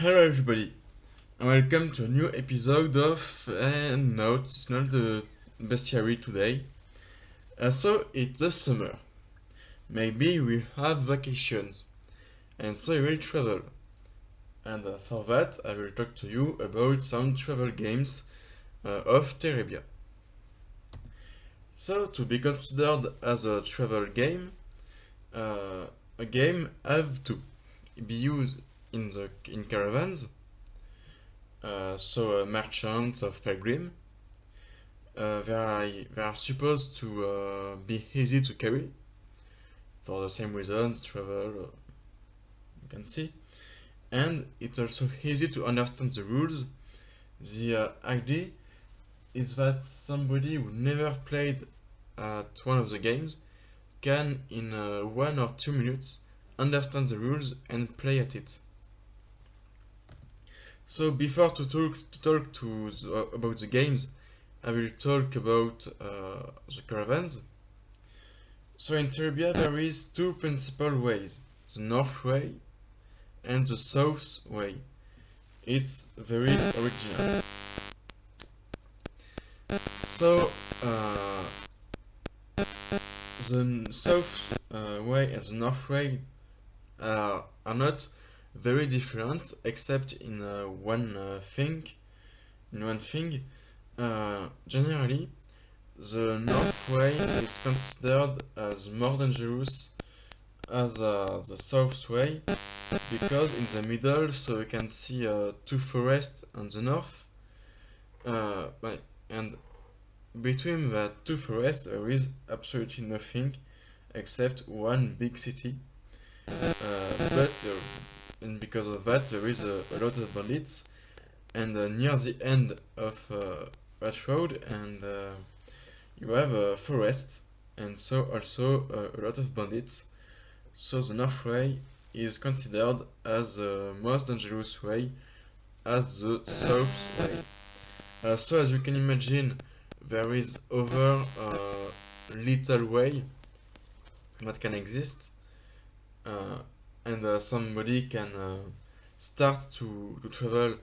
Hello everybody, and welcome to a new episode of no, it's not the bestiary today. So it's the summer. Maybe we have vacations, and so you will travel. And for that, I will talk to you about some travel games of Terebia. So to be considered as a travel game, a game have to be used in caravans. Merchants of pilgrim. They are supposed to be easy to carry for the same reason travel you can see, and it's also easy to understand the rules. The idea is that somebody who never played at one of the games can in 1 or 2 minutes understand the rules and play at it. So before about the games, I will talk about the caravans. So in Terebia there is two principal ways, the north way and the south way. It's very original. So the south way and the north way are not very different except in one thing. Generally, the north way is considered as more dangerous as the south way because in the middle, so you can see two forests on the north, and between the two forests there is absolutely nothing except one big city. And because of that, there is a lot of bandits, and near the end of that road, and you have a forest, and so also a lot of bandits. So the north way is considered as the most dangerous way as the south way. So as you can imagine, there is other little way that can exist, and somebody can start to travel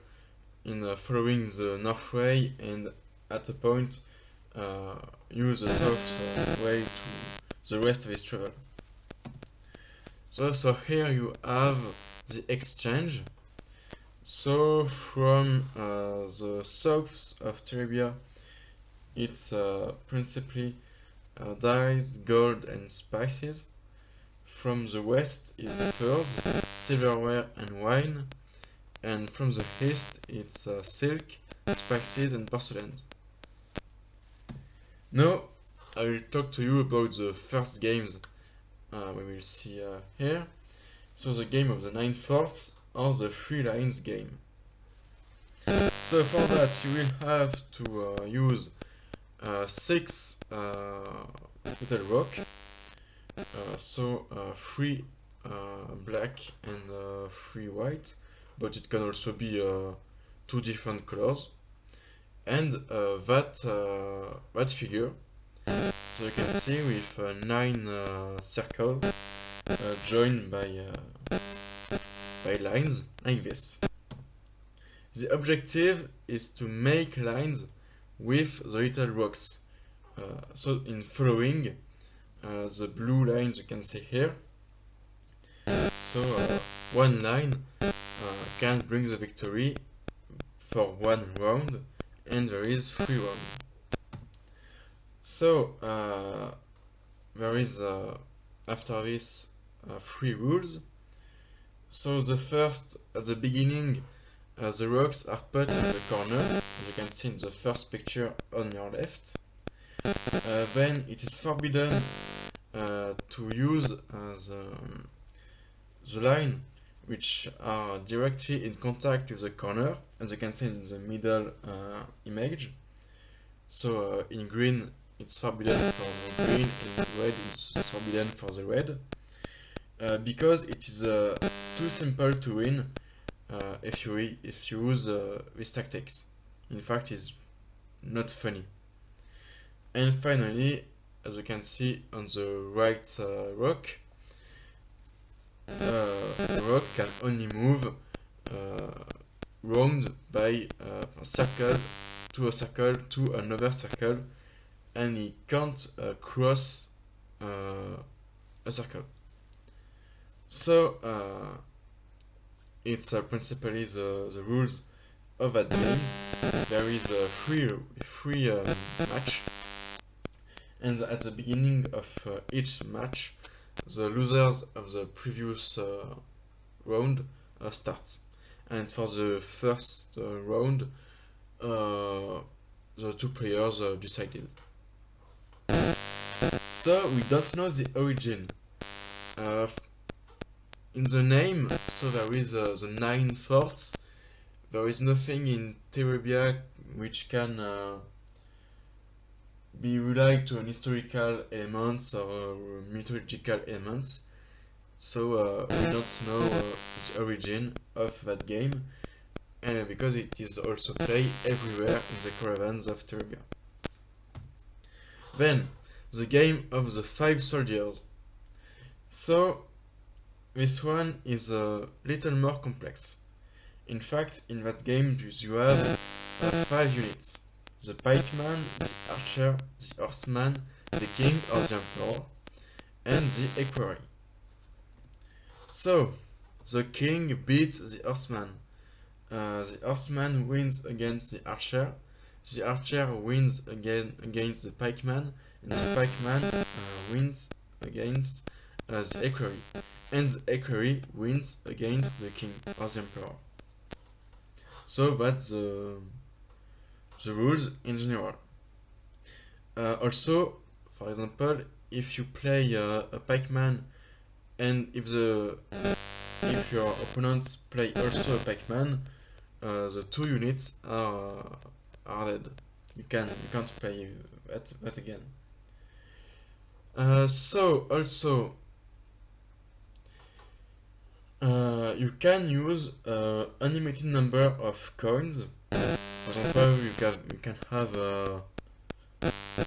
in following the north way and at a point use the south way to the rest of his travel. So here you have the exchange. So from the south of Terebia, it's principally dyes, gold, and spices. From the west is furs, silverware, and wine. And from the east, it's silk, spices, and porcelain. Now, I will talk to you about the first games we will see here. So the game of the 9 forts or the 3 lines game. So for that you will have to use 6 little rock, 3 black and 3 white, but it can also be 2 different colors, and that figure. So you can see with 9 circles joined by lines like this. The objective is to make lines with the little rocks. So in following the blue lines you can see here, so one line can bring the victory for 1 round, and there is 3 rounds. So there is after this 3 rules. So the first, at the beginning, the rocks are put in the corner, as you can see in the first picture on your left. Then it is forbidden to use the line which are directly in contact with the corner, as you can see in the middle image. So in green it's forbidden for the green, and red it's forbidden for the red, because it is too simple to win if you use these tactics. In fact, it's not funny. And finally, as you can see on the right rock, the rock can only move round by a circle to another circle, and he can't cross a circle. So it's principally the rules of that game. There is a free match, and at the beginning of each match, the losers of the previous round starts. And for the first round, the two players decided. So we don't know the origin. In the name, so there is the 9 forts. There is nothing in Terebia which can be related to an historical elements or mythological elements. So we don't know the origin of that game, and because it is also played everywhere in the caravans of Terebia. Then, the game of the 5 soldiers. So, this one is a little more complex. In fact, in that game you have 5 units. The pikeman, the archer, the horseman, the king or the emperor, and the equerry. So, the king beats the horseman. The horseman wins against the archer wins again against the pikeman, and the pikeman wins against the equerry, and the equerry wins against the king or the emperor. So that's the rules in general. Also, for example, if you play a pikeman, and if your opponents play also a pikeman, the 2 units are dead. You can't play that again. So also you can use unlimited number of coins. For example, you can have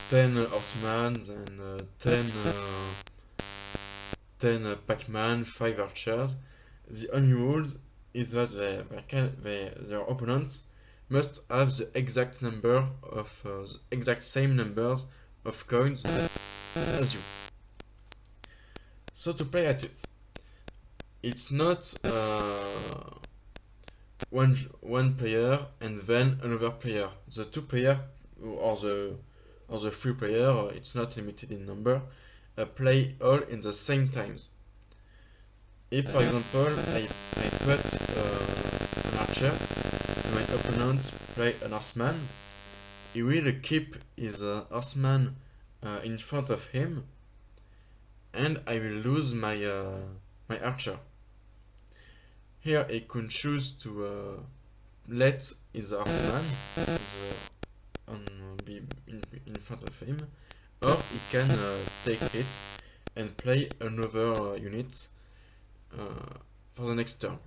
10 horsemen and 10 pikemen, 5 archers. The only rule is that their opponents must have the exact number of the exact same numbers of coins as you. So to play at it, it's not one player and then another player. The 2 player or the 3 player, it's not limited in number, play all in the same times. If, for example, I put an archer and my opponent play an horseman, he will keep his horseman in front of him, and I will lose my archer. Here he could choose to let his horseman be in front of him, or he can take it and play another unit for the next turn.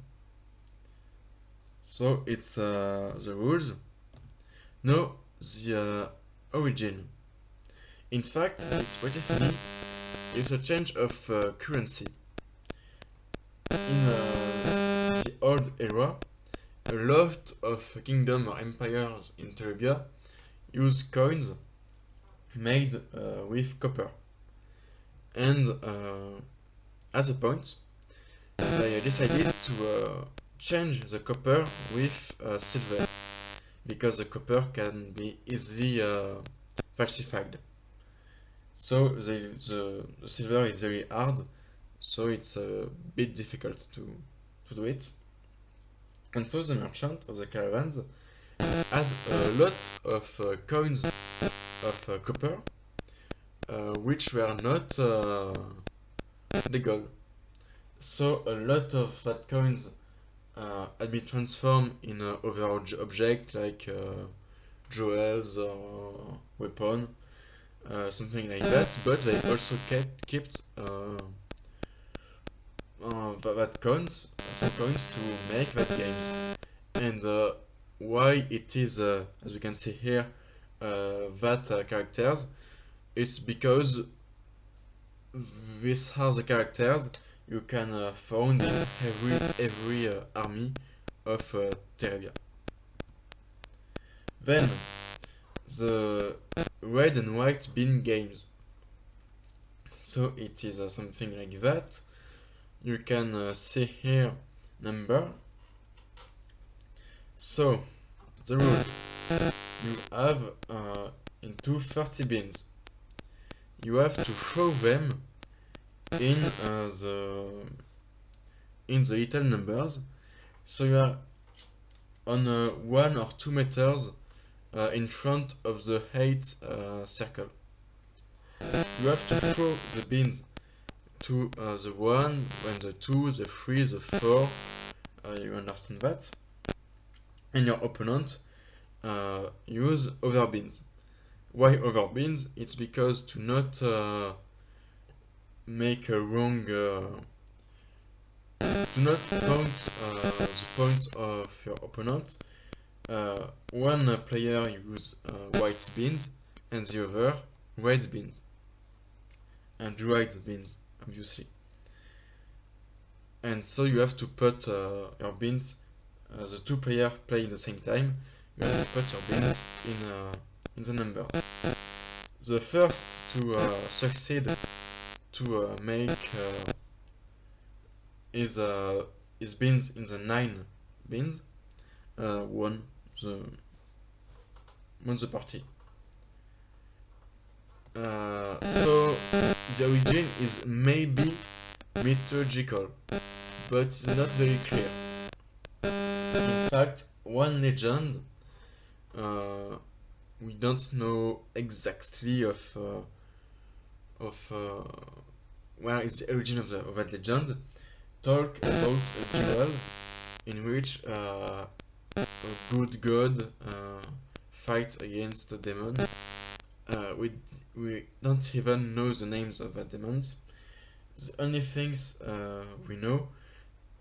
So it's the rules. Now the origin. In fact, it's pretty funny. It's a change of currency. In the old era, a lot of kingdom or empires in Terebia use coins made with copper. And at a point, they decided to change the copper with silver, because the copper can be easily falsified. So the silver is very hard, so it's a bit difficult to do it. And so the merchant of the caravans had a lot of coins of copper, which were not legal. So a lot of that coins had been transformed in other objects like jewels or weapon, something like that. But they also kept that coins, some coins to make that games. And why it is, as you can see here, that characters, it's because these are the characters you can found in every army of Terebia. Then the red and white bean games. So it is something like that. You can see here number. So the rule, you have into 30 beans. You have to throw them in the little numbers. So you are on 1 or 2 meters in front of the 8 circle. You have to throw the beans to the 1, and the 2, the 3, the 4. You understand that? And your opponent use other beans. Why other beans? It's because to not make a wrong, do not point the point of your opponent. One player use white beans and the other red beans and dried beans, obviously. And so you have to put your beans. The two players play at the same time. You have to put your beans in the numbers. The first to succeed to make his beans in the 9 beans won the party. So the origin is maybe mythological, but it's not very clear. In fact, one legend, we don't know exactly of where is the origin of that legend, talk about a duel in which a good god fights against a demon. We don't even know the names of the demons. The only things we know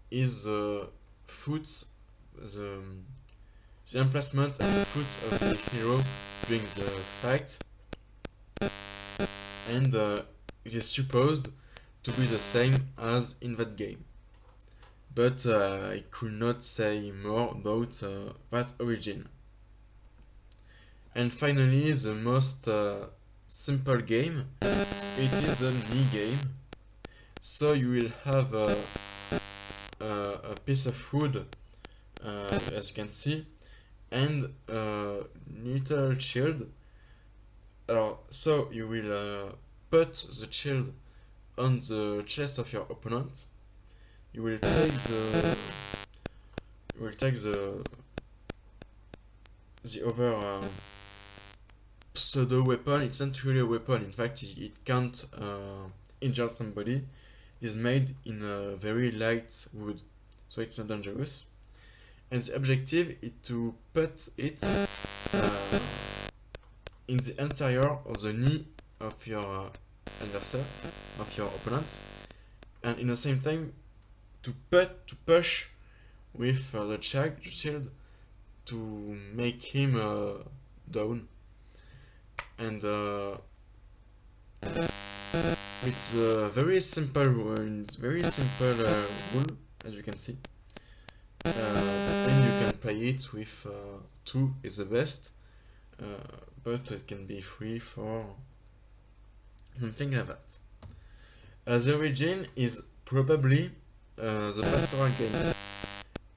is the foot, the emplacement and the foot of the hero during the fight, and it is supposed to be the same as in that game. But I could not say more about that origin. And finally, the most simple game, it is a knee game. So you will have a piece of wood, as you can see, and a little shield. So you will put the shield on the chest of your opponent. You will take the other pseudo weapon. It's not really a weapon. In fact, it can't injure somebody. It is made in a very light wood, so it's not dangerous. And the objective is to put it in the interior of the knee of your adversary, of your opponent, and in the same time to push with the shield to make him down. And it's very simple rule, as you can see. And you can play it with 2 is the best, but it can be 3, 4, something like that. The origin is probably the pastoral games.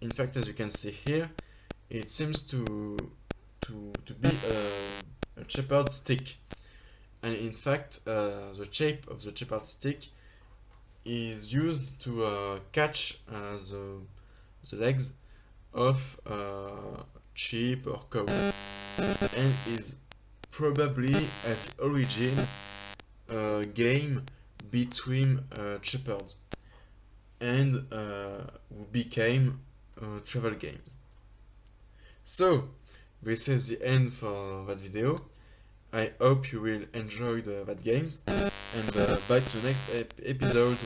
In fact, as you can see here, it seems to be a shepherd stick, and in fact, the shape of the shepherd stick is used to catch the legs of sheep or cow, and is probably at the origin a game between shepherds, and who became travel games. So this is the end for that video. I hope you will enjoy that games, and bye to the next episode.